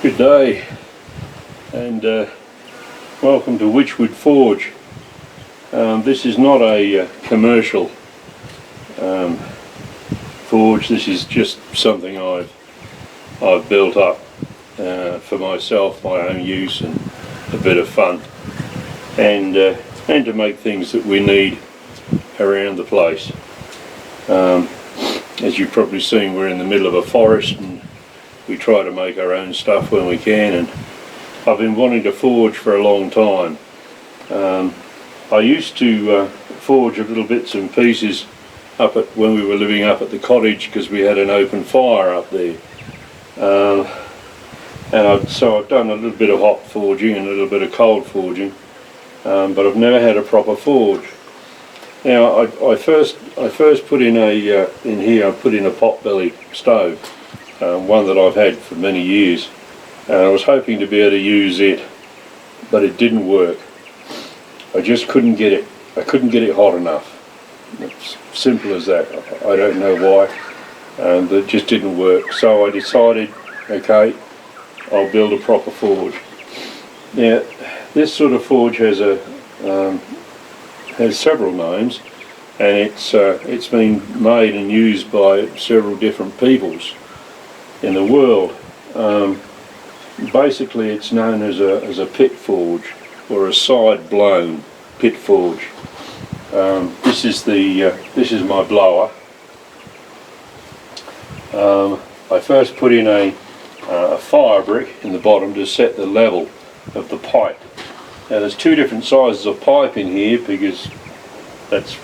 Good day, and welcome to Wychwood Forge. This is not a commercial forge. This is just something I've built up for myself, my own use, and a bit of fun, and to make things that we need around the place. As you've probably seen, we're in the middle of a forest, and we try to make our own stuff when we can, and I've been wanting to forge for a long time. I used to forge little bits and pieces when we were living up at the cottage, because we had an open fire up there. So I've done a little bit of hot forging and a little bit of cold forging, but I've never had a proper forge. Now I first put in I put in a potbelly stove, one that I've had for many years, and I was hoping to be able to use it, but it didn't work. I just couldn't get it. I couldn't get it hot enough. It's simple as that. I don't know why, but it just didn't work. So I decided, okay, I'll build a proper forge. Now, this sort of forge has several names, and it's been made and used by several different peoples in the world. Basically, it's known as a pit forge, or a side blown pit forge. This is my blower. I first put in a fire brick in the bottom to set the level of the pipe. Now there's two different sizes of pipe in here, because that's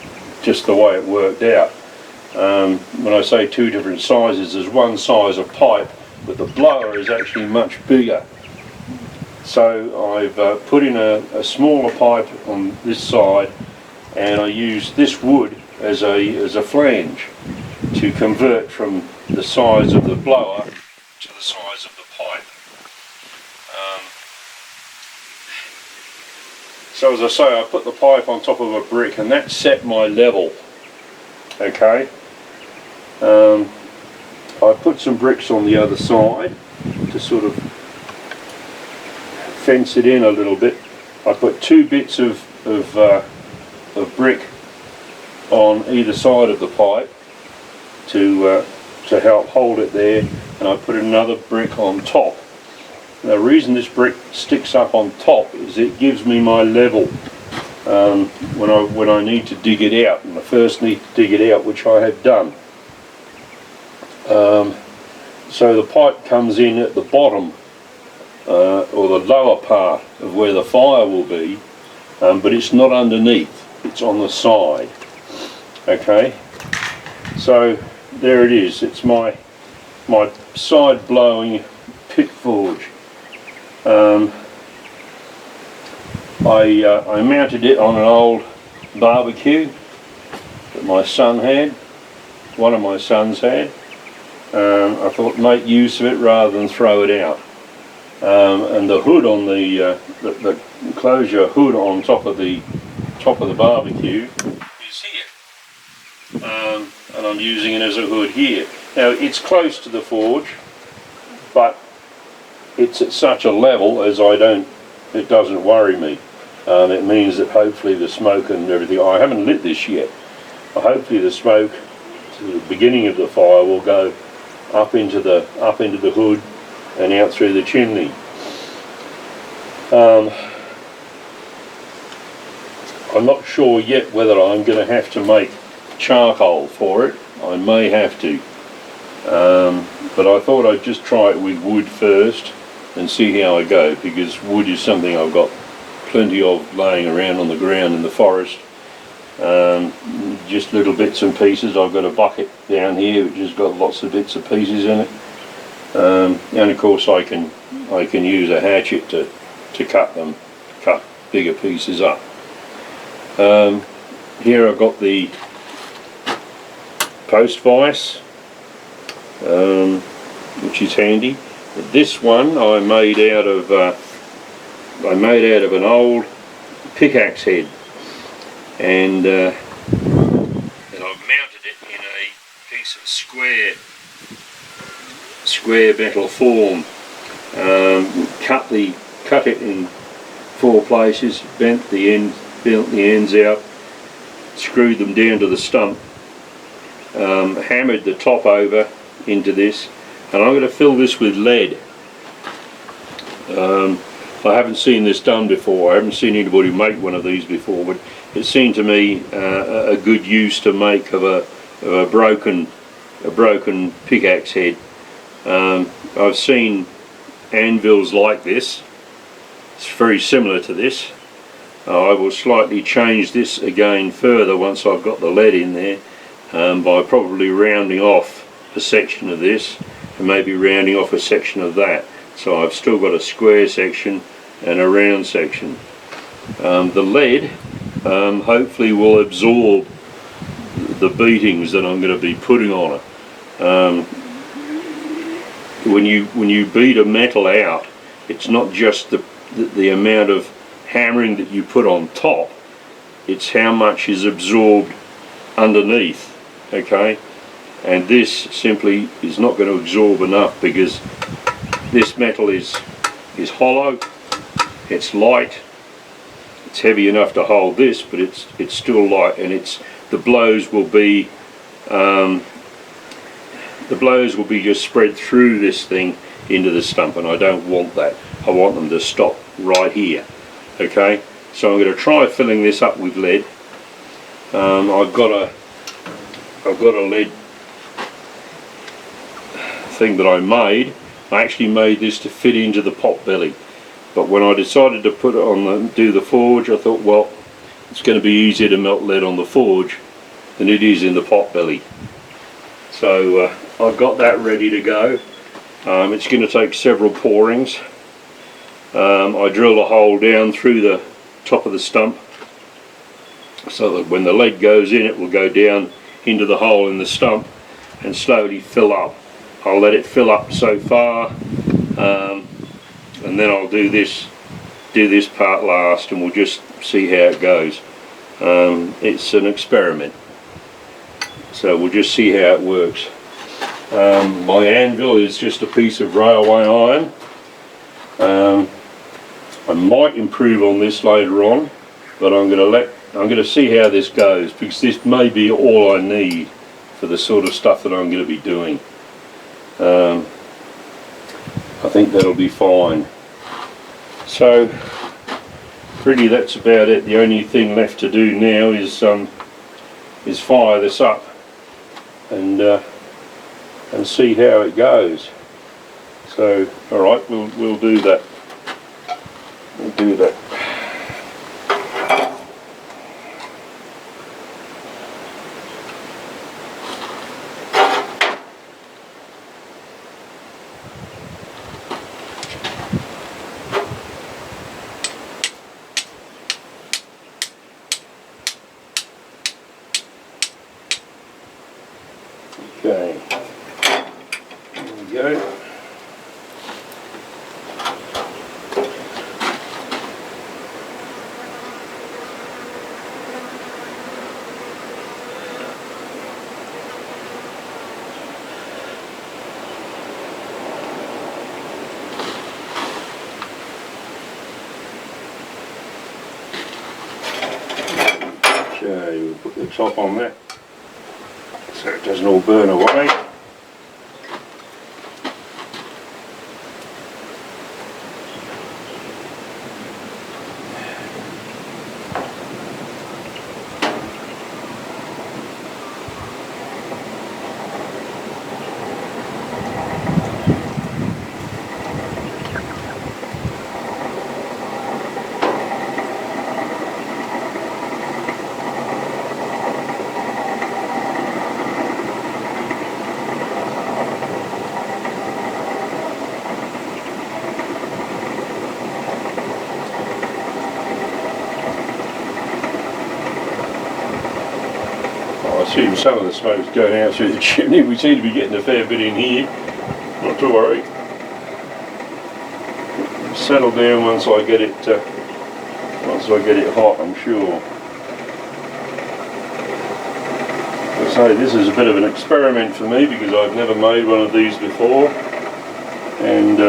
just the way it worked out. When I say two different sizes, there's one size of pipe, but the blower is actually much bigger. So I've put in a smaller pipe on this side, and I use this wood as a flange to convert from the size of the blower to the size of the pipe. So as I say, I put the pipe on top of a brick, and that set my level. Okay. I put some bricks on the other side to sort of fence it in a little bit. I put two bits of brick on either side of the pipe to help hold it there, and I put another brick on top. Now, the reason this brick sticks up on top is it gives me my level when I need to dig it out, and I first need to dig it out, which I have done. So the pipe comes in at the bottom, or the lower part of where the fire will be, but it's not underneath, it's on the side. Okay, so there it is. It's my side blowing pit forge. I mounted it on an old barbecue that my son had, one of my sons had. I thought make use of it rather than throw it out. And the hood on the enclosure hood on top of the barbecue is here, and I'm using it as a hood here. Now it's close to the forge, but it's at such a level as it doesn't worry me. It means that hopefully the smoke and everything, I haven't lit this yet, but hopefully the smoke to the beginning of the fire will go up into the hood and out through the chimney. I'm not sure yet whether I'm going to have to make charcoal for it. I may have to, but I thought I'd just try it with wood first and see how I go, because wood is something I've got plenty of laying around on the ground in the forest. Just little bits and pieces. I've got a bucket down here which has got lots of bits and pieces in it, and of course I can use a hatchet to cut bigger pieces up. Here I've got the post vise, which is handy. But this one I made out of an old pickaxe head, and I've mounted it in a piece of square metal form, cut it in 4 places, bent the ends out, screwed them down to the stump, hammered the top over into this, and I'm going to fill this with lead. I haven't seen this done before. I haven't seen anybody make one of these before, but it seemed to me a good use to make of a broken pickaxe head. I've seen anvils like this. It's very similar to this. I will slightly change this again further once I've got the lead in there, by probably rounding off a section of this and maybe rounding off a section of that. So I've still got a square section and a round section. The lead hopefully will absorb the beatings that I'm going to be putting on it. When you beat a metal out, it's not just the amount of hammering that you put on top, it's how much is absorbed underneath, okay? And this simply is not going to absorb enough, because this metal is hollow, it's light, it's heavy enough to hold this, but it's still light, and the blows will be just spread through this thing into the stump, and I don't want that. I want them to stop right here. Okay, so I'm going to try filling this up with lead. I've got a lead thing that I made. I actually made this to fit into the pot belly, but when I decided to put it on do the forge, I thought, well, it's going to be easier to melt lead on the forge than it is in the pot belly. So I've got that ready to go. It's going to take several pourings. I drilled a hole down through the top of the stump so that when the lead goes in, it will go down into the hole in the stump and slowly fill up. I'll let it fill up so far, and then I'll do this part last, and we'll just see how it goes. It's an experiment, so we'll just see how it works. My anvil is just a piece of railway iron. I might improve on this later on, but I'm going to see how this goes, because this may be all I need for the sort of stuff that I'm going to be doing. I think that'll be fine. So really that's about it. The only thing left to do now is fire this up and see how it goes. So all right, we'll do that. We'll do that. Okay, there we go. Okay, we'll put the top on there so it doesn't all burn away. I assume some of the smoke's going out through the chimney. We seem to be getting a fair bit in here. Not to worry. Settle down once I get it hot, I'm sure. As I say, this is a bit of an experiment for me because I've never made one of these before, and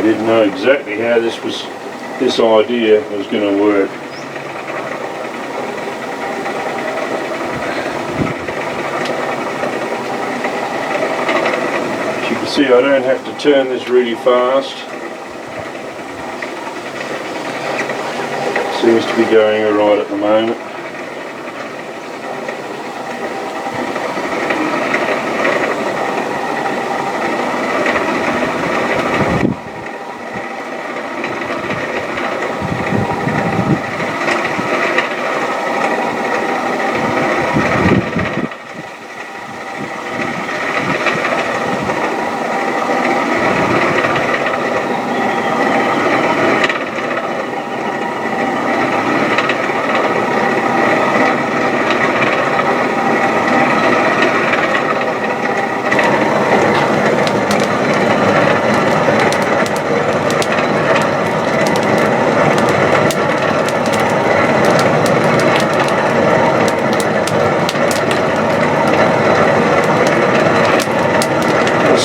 I didn't know exactly how this idea was going to work. As you can see, I don't have to turn this really fast. Seems to be going alright at the moment.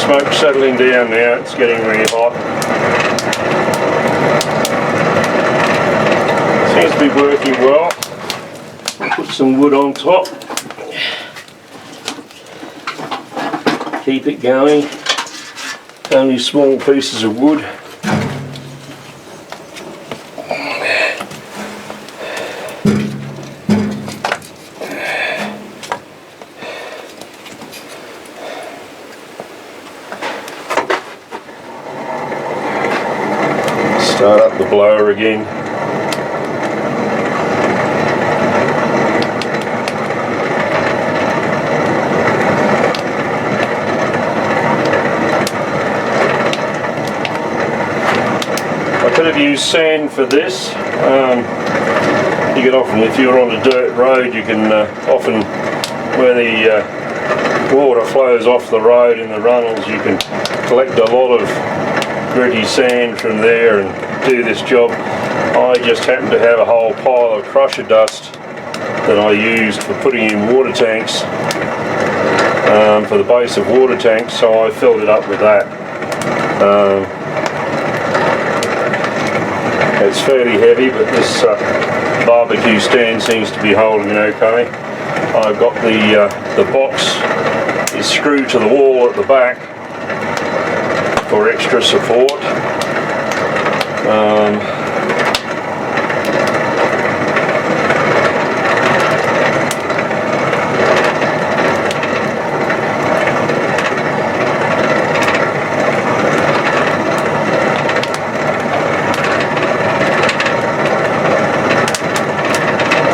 Smoke settling down now, it's getting really hot. Seems to be working well. I'll put some wood on top. Keep it going. Only small pieces of wood. Start up the blower again. I could have used sand for this. You can often, if you're on a dirt road, you can often, where the water flows off the road in the runnels, you can collect a lot of gritty sand from there and do this job. I just happen to have a whole pile of crusher dust that I used for putting in water tanks, for the base of water tanks, so I filled it up with that. It's fairly heavy, but this barbecue stand seems to be holding it okay. I've got the box is screwed to the wall at the back for extra support.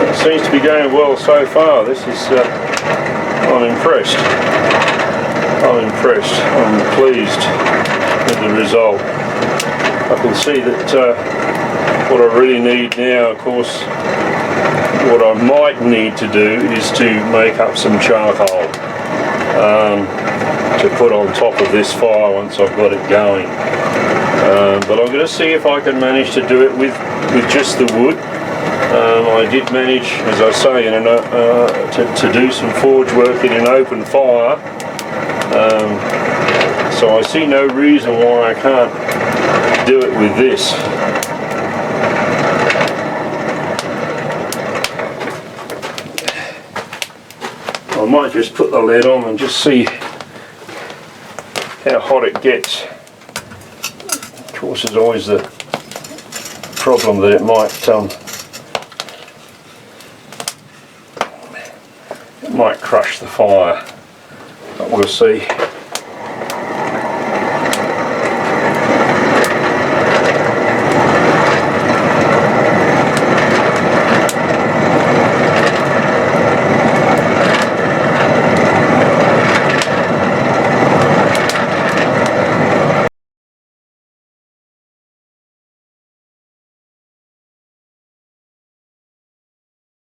It seems to be going well so far. This is, I'm impressed. I'm pleased with the result. I can see that what I really need now, of course, what I might need to do is to make up some charcoal to put on top of this fire once I've got it going. But I'm going to see if I can manage to do it with just the wood. I did manage, as I say, to do some forge work in an open fire. So I see no reason why I can't do it with this. I might just put the lid on and just see how hot it gets. Of course, there's always the problem that it might crush the fire, but we'll see.